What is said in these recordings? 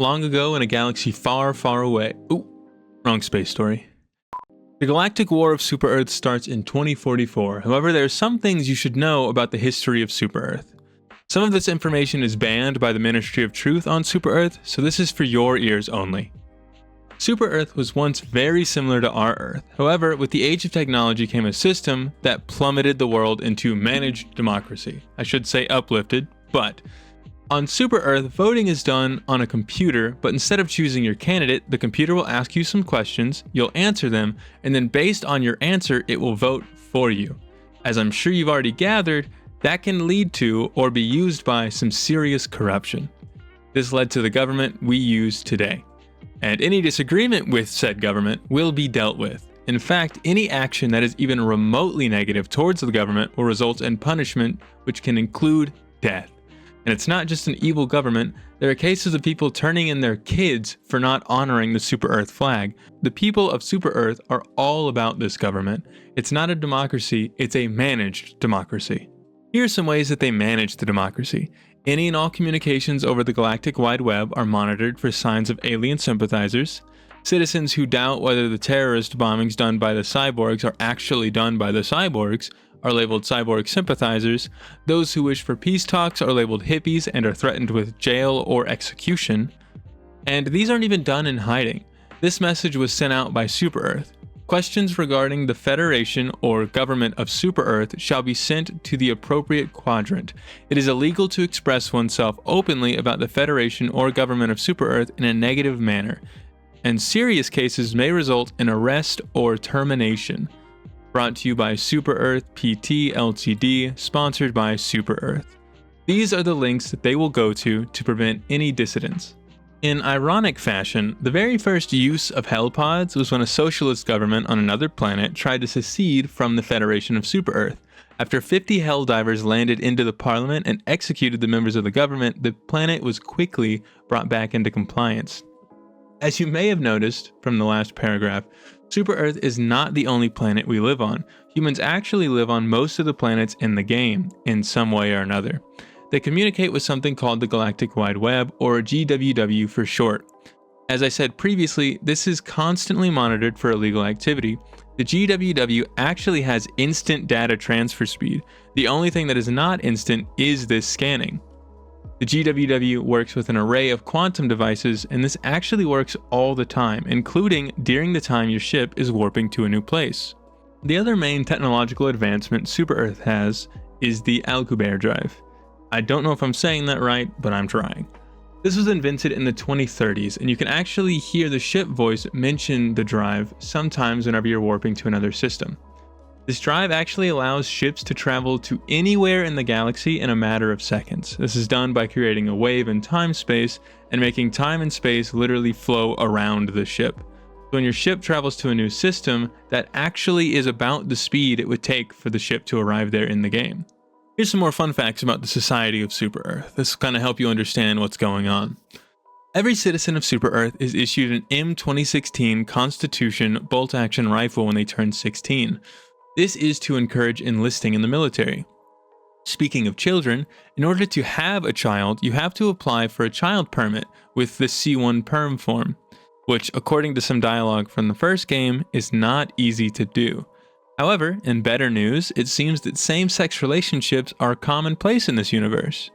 long ago in a galaxy far, far away. Ooh, wrong space story. The Galactic War of Super-Earth starts in 2044. However, there are some things you should know about the history of Super-Earth. Some of this information is banned by the Ministry of Truth on Super-Earth, so this is for your ears only. Super-Earth was once very similar to our Earth. However, with the age of technology came a system that plummeted the world into managed democracy. I should say uplifted, but on Super-Earth, voting is done on a computer, but instead of choosing your candidate, the computer will ask you some questions, you'll answer them, and then based on your answer, it will vote for you. As I'm sure you've already gathered, that can lead to or be used by some serious corruption. This led to the government we use today. And any disagreement with said government will be dealt with. In fact, any action that is even remotely negative towards the government will result in punishment, which can include death. And it's not just an evil government, there are cases of people turning in their kids for not honoring the Super-Earth flag. The people of Super-Earth are all about this government. It's not a democracy, it's a managed democracy. Here are some ways that they manage the democracy. Any and all communications over the galactic wide web are monitored for signs of alien sympathizers. Citizens who doubt whether the terrorist bombings done by the cyborgs are actually done by the cyborgs are labeled cyborg sympathizers. Those who wish for peace talks are labeled hippies and are threatened with jail or execution. And these aren't even done in hiding. This message was sent out by Super-Earth. Questions regarding the Federation or government of Super-Earth shall be sent to the appropriate quadrant. It is illegal to express oneself openly about the Federation or government of Super-Earth in a negative manner, and serious cases may result in arrest or termination. Brought to you by Super-Earth PT Ltd, sponsored by Super-Earth. These are the links that they will go to prevent any dissidents. In ironic fashion, the very first use of Hellpods was when a socialist government on another planet tried to secede from the Federation of Super-Earth. After 50 Helldivers landed into the parliament and executed the members of the government, the planet was quickly brought back into compliance. As you may have noticed from the last paragraph, Super-Earth is not the only planet we live on. Humans actually live on most of the planets in the game, in some way or another. They communicate with something called the Galactic Wide Web, or GWW for short. As I said previously, this is constantly monitored for illegal activity. The GWW actually has instant data transfer speed. The only thing that is not instant is this scanning. The GWW works with an array of quantum devices, and this actually works all the time, including during the time your ship is warping to a new place. The other main technological advancement Super-Earth has is the Alcubierre drive. I don't know if I'm saying that right, but I'm trying. This was invented in the 2030s, and you can actually hear the ship voice mention the drive sometimes whenever you're warping to another system. This drive actually allows ships to travel to anywhere in the galaxy in a matter of seconds. This is done by creating a wave in time-space and making time and space literally flow around the ship. So when your ship travels to a new system, that actually is about the speed it would take for the ship to arrive there in the game. Here's some more fun facts about the society of Super-Earth. This will kind of help you understand what's going on. Every citizen of Super-Earth is issued an M2016 Constitution bolt-action rifle when they turn 16. This is to encourage enlisting in the military. Speaking of children, in order to have a child, you have to apply for a child permit with the C1 perm form, which, according to some dialogue from the first game, is not easy to do. However, in better news, it seems that same-sex relationships are commonplace in this universe.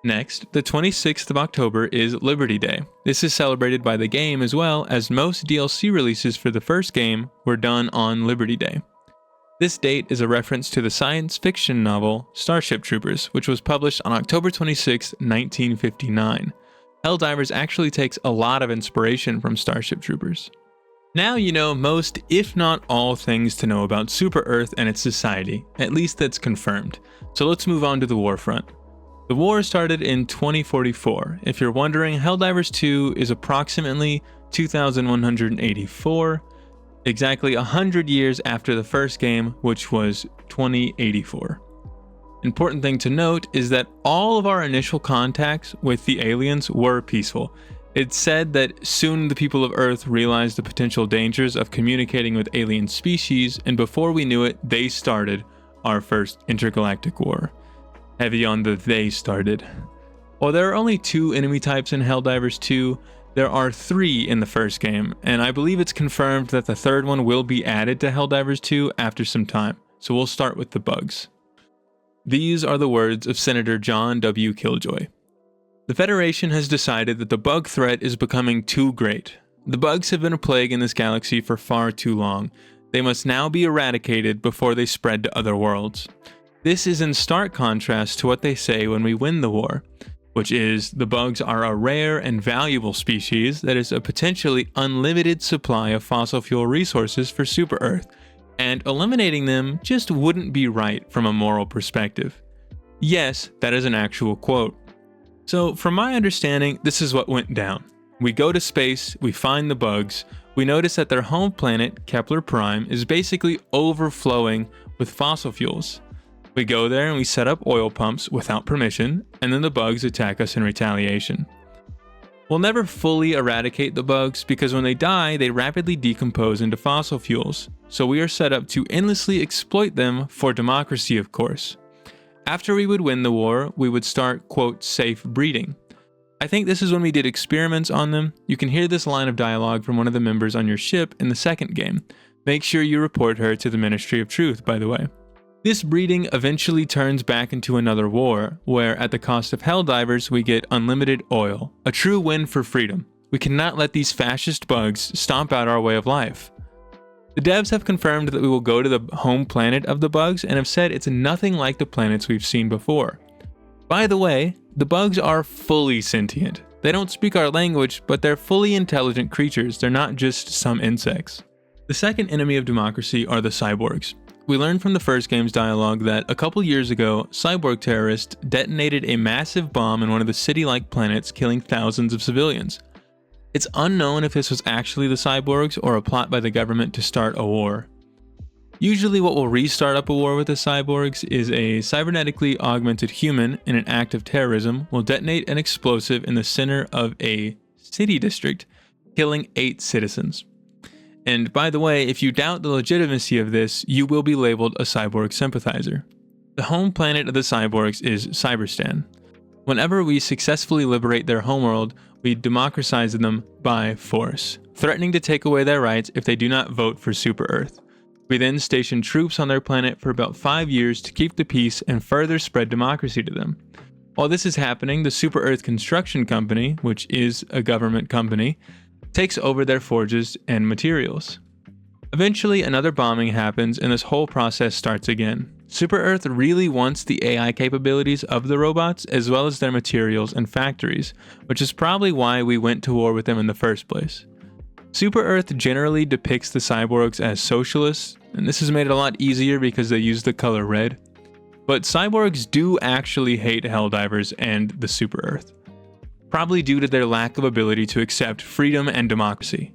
Next, the 26th of October is Liberty Day. This is celebrated by the game as well, as most DLC releases for the first game were done on Liberty Day. This date is a reference to the science fiction novel Starship Troopers, which was published on October 26, 1959. Helldivers actually takes a lot of inspiration from Starship Troopers. Now you know most, if not all, things to know about Super-Earth and its society, at least that's confirmed. So let's move on to the war front. The war started in 2044. If you're wondering, Helldivers 2 is approximately 2184, exactly 100 years after the first game, which was 2084. Important thing to note is that all of our initial contacts with the aliens were peaceful. It's said that soon the people of Earth realized the potential dangers of communicating with alien species, and before we knew it, they started our first intergalactic war. Heavy on the "they started." While there are only 2 enemy types in Helldivers 2, there are 3 in the first game, and I believe it's confirmed that the third one will be added to Helldivers 2 after some time, so we'll start with the bugs. These are the words of Senator John W. Killjoy. The Federation has decided that the bug threat is becoming too great. The bugs have been a plague in this galaxy for far too long. They must now be eradicated before they spread to other worlds. This is in stark contrast to what they say when we win the war, which is the bugs are a rare and valuable species that is a potentially unlimited supply of fossil fuel resources for Super Earth, and eliminating them just wouldn't be right from a moral perspective. Yes, that is an actual quote. So from my understanding, this is what went down. We go to space, we find the bugs, we notice that their home planet, Kepler Prime, is basically overflowing with fossil fuels. We go there and we set up oil pumps without permission, and then the bugs attack us in retaliation. We'll never fully eradicate the bugs because when they die, they rapidly decompose into fossil fuels, so we are set up to endlessly exploit them for democracy, of course. After we would win the war, we would start, quote, safe breeding. I think this is when we did experiments on them. You can hear this line of dialogue from one of the members on your ship in the second game. Make sure you report her to the Ministry of Truth, by the way. This breeding eventually turns back into another war, where at the cost of Helldivers we get unlimited oil, a true win for freedom. We cannot let these fascist bugs stomp out our way of life. The devs have confirmed that we will go to the home planet of the bugs and have said it's nothing like the planets we've seen before. By the way, the bugs are fully sentient. They don't speak our language, but they're fully intelligent creatures. They're not just some insects. The second enemy of democracy are the cyborgs. We learned from the first game's dialogue that a couple years ago, cyborg terrorists detonated a massive bomb in one of the city-like planets, killing thousands of civilians. It's unknown if this was actually the cyborgs or a plot by the government to start a war. Usually what will restart up a war with the cyborgs is a cybernetically augmented human in an act of terrorism will detonate an explosive in the center of a city district, killing 8 citizens. And by the way, if you doubt the legitimacy of this, you will be labeled a cyborg sympathizer. The home planet of the cyborgs is Cyberstan. Whenever we successfully liberate their homeworld, we democratize them by force, threatening to take away their rights if they do not vote for Super Earth. We then station troops on their planet for about 5 years to keep the peace and further spread democracy to them. While this is happening, the Super Earth Construction Company, which is a government company, takes over their forges and materials. Eventually, another bombing happens and this whole process starts again. Super Earth really wants the AI capabilities of the robots as well as their materials and factories, which is probably why we went to war with them in the first place. Super Earth generally depicts the cyborgs as socialists, and this has made it a lot easier because they use the color red. But cyborgs do actually hate Helldivers and the Super Earth, probably due to their lack of ability to accept freedom and democracy.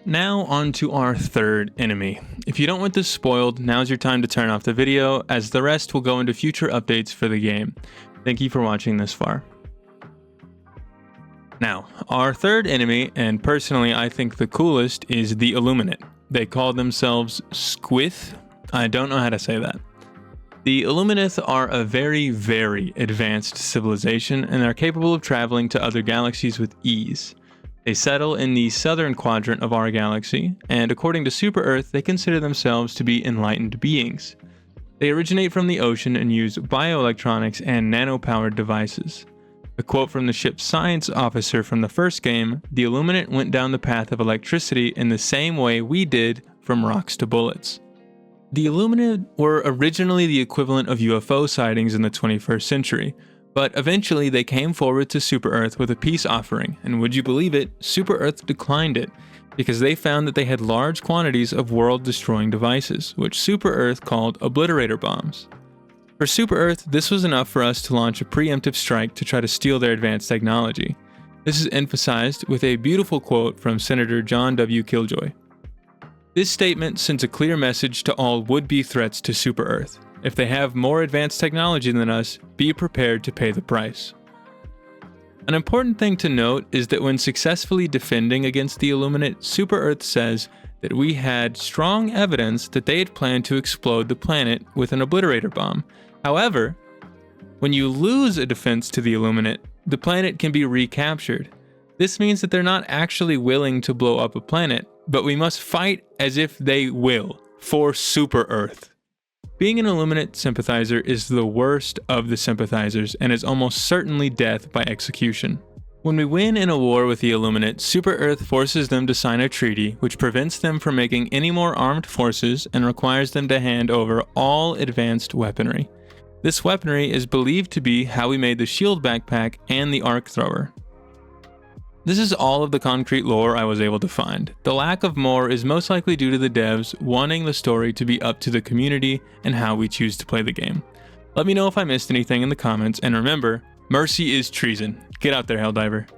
Now on to our third enemy. If you don't want this spoiled, now's your time to turn off the video, as the rest will go into future updates for the game. Thank you for watching this far. Now, our third enemy, and personally I think the coolest, is the Illuminate. They call themselves Squith. I don't know how to say that. The Illuminate are a very, very advanced civilization and are capable of traveling to other galaxies with ease. They settle in the southern quadrant of our galaxy, and according to Super Earth, they consider themselves to be enlightened beings. They originate from the ocean and use bioelectronics and nano-powered devices. A quote from the ship's science officer from the first game, the Illuminate went down the path of electricity in the same way we did from rocks to bullets. The Illuminate were originally the equivalent of UFO sightings in the 21st century, but eventually they came forward to Super Earth with a peace offering, and would you believe it, Super Earth declined it, because they found that they had large quantities of world-destroying devices, which Super Earth called obliterator bombs. For Super Earth, this was enough for us to launch a preemptive strike to try to steal their advanced technology. This is emphasized with a beautiful quote from Senator John W. Killjoy. This statement sends a clear message to all would-be threats to Super Earth. If they have more advanced technology than us, be prepared to pay the price. An important thing to note is that when successfully defending against the Illuminate, Super Earth says that we had strong evidence that they had planned to explode the planet with an obliterator bomb. However, when you lose a defense to the Illuminate, the planet can be recaptured. This means that they're not actually willing to blow up a planet, but we must fight as if they will, for Super Earth. Being an Illuminate sympathizer is the worst of the sympathizers and is almost certainly death by execution. When we win in a war with the Illuminate, Super Earth forces them to sign a treaty which prevents them from making any more armed forces and requires them to hand over all advanced weaponry. This weaponry is believed to be how we made the shield backpack and the arc thrower. This is all of the concrete lore I was able to find. The lack of more is most likely due to the devs wanting the story to be up to the community and how we choose to play the game. Let me know if I missed anything in the comments, and remember, mercy is treason. Get out there, Helldiver.